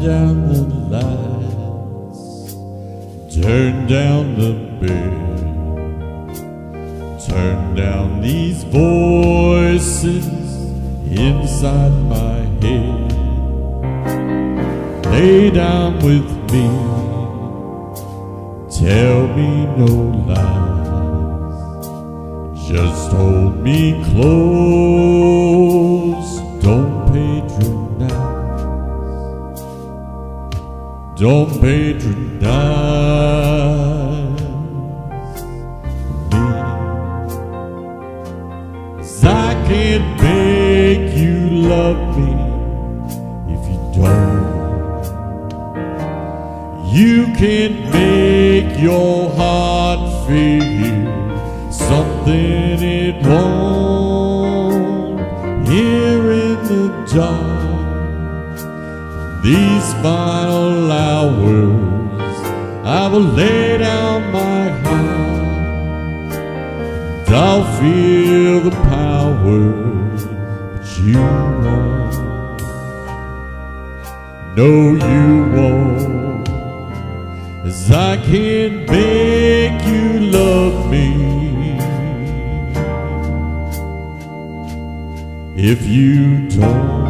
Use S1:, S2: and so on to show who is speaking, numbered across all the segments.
S1: down the lights, turn down the bed, turn down these voices inside my head. Lay down with me, tell me no lies, just hold me close, don't patronize, don't patronize me. 'Cause I can't make you love me if you don't. You can't make your heart feel something it won't. Here in the dark, these final hours, I will lay down my heart, and I'll feel the power that you want. No, you won't, 'cause I can't make you love me if you don't.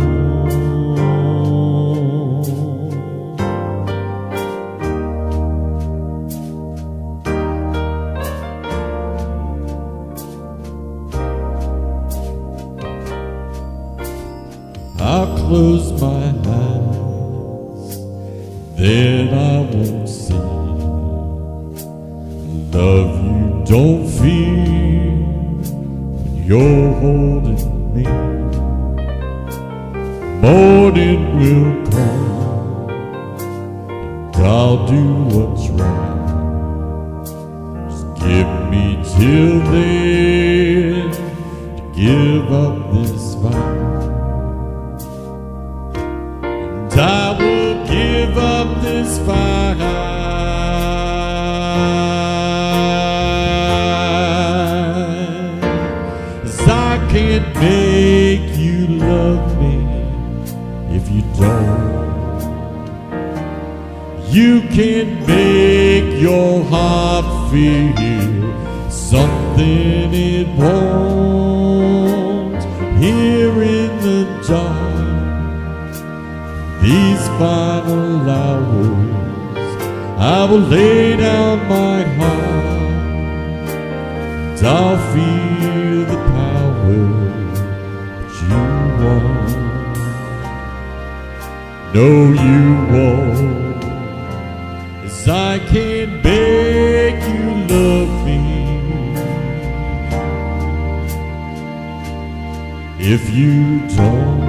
S1: I'll close my eyes, then I won't see. Love you don't feel when you're holding me. Morning will come, and I'll do what's right. Just give me till then to give up this fight. I will give up this fight, 'cause I can't make you love me if you don't. You can't make your heart feel something it won't. Here in the dark, these final hours, I will lay down my heart, and I'll feel the power that you want. No, you won't, 'cause I can't make you love me if you don't.